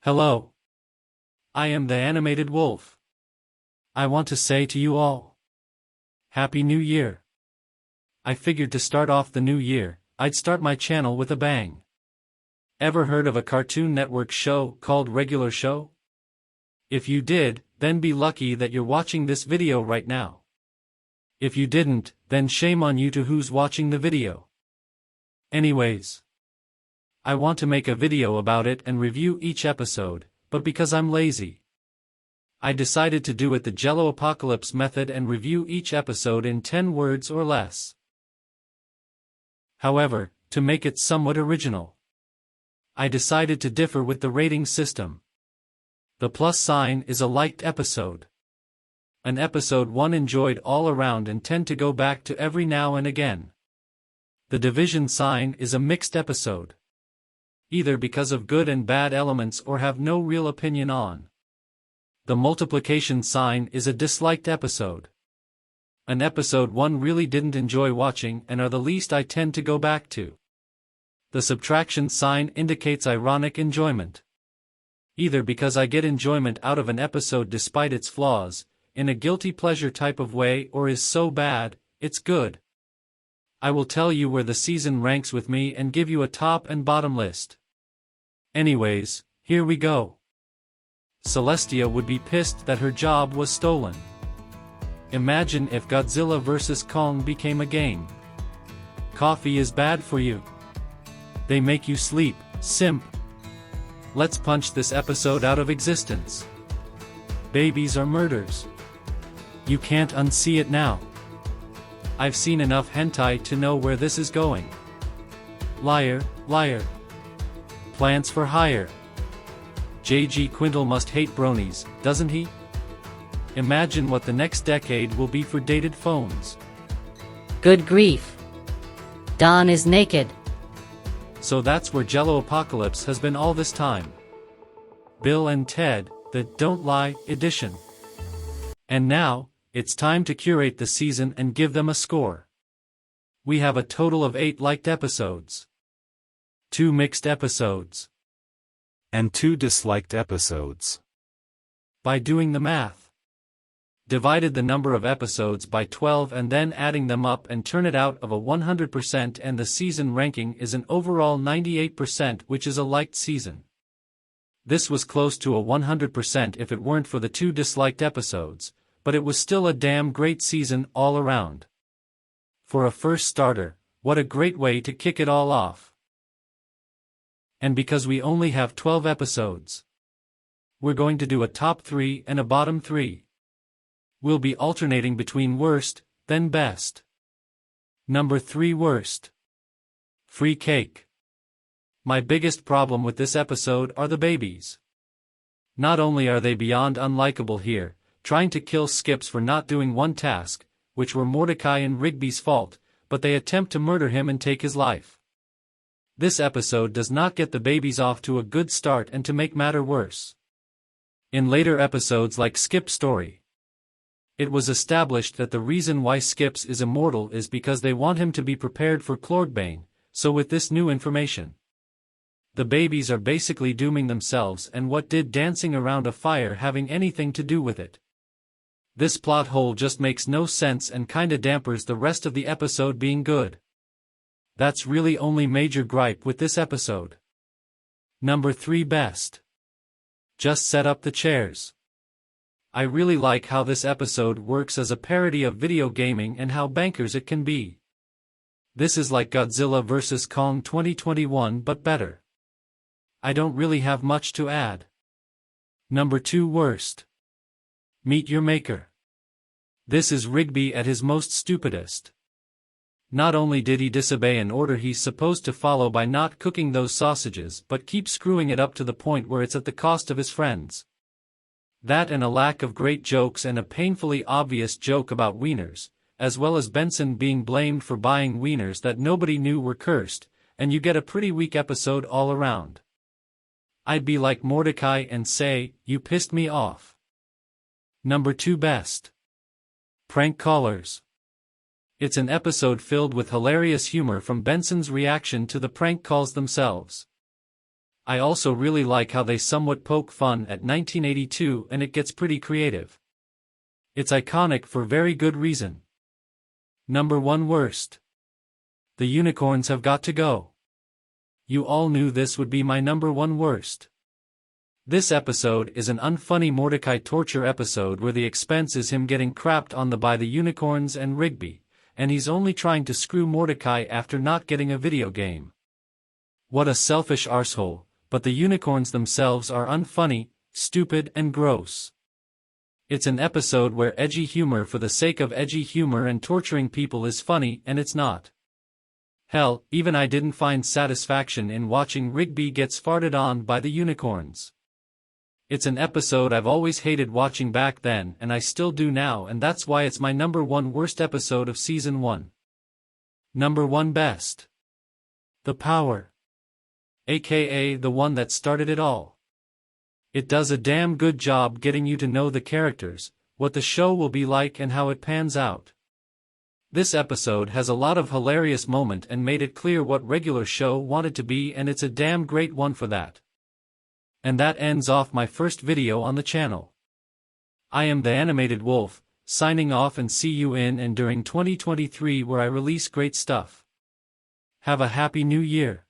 Hello. I am the animated wolf. I want to say to you all, Happy New Year. I figured to start off the new year, I'd start my channel with a bang. Ever heard of a Cartoon Network show called Regular Show? If you did, then be lucky that you're watching this video right now. If you didn't, then shame on you to who's watching the video. Anyways, I want to make a video about it and review each episode, but because I'm lazy, I decided to do it the JelloApocolypse method and review each episode in 10 words or less. However, to make it somewhat original, I decided to differ with the rating system. The plus sign is a liked episode. An episode one enjoyed all around and tend to go back to every now and again. The division sign is a mixed episode, either because of good and bad elements or have no real opinion on. The multiplication sign is a disliked episode. An episode one really didn't enjoy watching and are the least I tend to go back to. The subtraction sign indicates ironic enjoyment, either because I get enjoyment out of an episode despite its flaws, in a guilty pleasure type of way, or is so bad, it's good. I will tell you where the season ranks with me and give you a top and bottom list. Anyways, here we go. Celestia would be pissed that her job was stolen. Imagine if Godzilla vs. Kong became a game. Coffee is bad for you. They make you sleep, simp. Let's punch this episode out of existence. Babies are murders. You can't unsee it now. I've seen enough hentai to know where this is going. Liar, liar. Plants for hire. J.G. Quintel must hate bronies, doesn't he? Imagine what the next decade will be for dated phones. Good grief. Don is naked. So that's where JelloApocolypse has been all this time. Bill and Ted, the Don't Lie edition. And now, it's time to curate the season and give them a score. We have a total of 8 liked episodes, 2 mixed episodes, and 2 disliked episodes. By doing the math, divided the number of episodes by 12 and then adding them up and turn it out of a 100%, and the season ranking is an overall 98%, which is a liked season. This was close to a 100% if it weren't for the 2 disliked episodes, but it was still a damn great season all around. For a first starter, what a great way to kick it all off. And because we only have 12 episodes, we're going to do a top 3 and a bottom 3. We'll be alternating between worst, then best. Number 3 worst. Free cake. My biggest problem with this episode are the babies. Not only are they beyond unlikable here, trying to kill Skips for not doing one task, which were Mordecai and Rigby's fault, but they attempt to murder him and take his life. This episode does not get the babies off to a good start, and to make matter worse, in later episodes like Skip's story, it was established that the reason why Skips is immortal is because they want him to be prepared for Clorgbane, so with this new information, the babies are basically dooming themselves, and what did dancing around a fire having anything to do with it? This plot hole just makes no sense and kinda dampers the rest of the episode being good. That's really only major gripe with this episode. Number 3 best. Just set up the chairs. I really like how this episode works as a parody of video gaming and how bankers it can be. This is like Godzilla vs. Kong 2021 but better. I don't really have much to add. Number 2 worst. Meet Your Maker. This is Rigby at his most stupidest. Not only did he disobey an order he's supposed to follow by not cooking those sausages, but keep screwing it up to the point where it's at the cost of his friends. That and a lack of great jokes and a painfully obvious joke about wieners, as well as Benson being blamed for buying wieners that nobody knew were cursed, and you get a pretty weak episode all around. I'd be like Mordecai and say, you pissed me off. Number 2 best. Prank Callers. It's an episode filled with hilarious humor from Benson's reaction to the prank calls themselves. I also really like how they somewhat poke fun at 1982 and it gets pretty creative. It's iconic for very good reason. Number 1 worst. The unicorns have got to go. You all knew this would be my number 1 worst. This episode is an unfunny Mordecai torture episode where the expense is him getting crapped on by the unicorns and Rigby, and he's only trying to screw Mordecai after not getting a video game. What a selfish arsehole, but the unicorns themselves are unfunny, stupid and gross. It's an episode where edgy humor for the sake of edgy humor and torturing people is funny and it's not. Hell, even I didn't find satisfaction in watching Rigby gets farted on by the unicorns. It's an episode I've always hated watching back then and I still do now, and that's why it's my number 1 worst episode of season 1. Number 1 best. The Power. AKA the one that started it all. It does a damn good job getting you to know the characters, what the show will be like and how it pans out. This episode has a lot of hilarious moment and made it clear what regular show wanted to be, and it's a damn great one for that. And that ends off my first video on the channel. I am the Animated Wolf, signing off, and see you in and during 2023 where I release great stuff. Have a happy new year.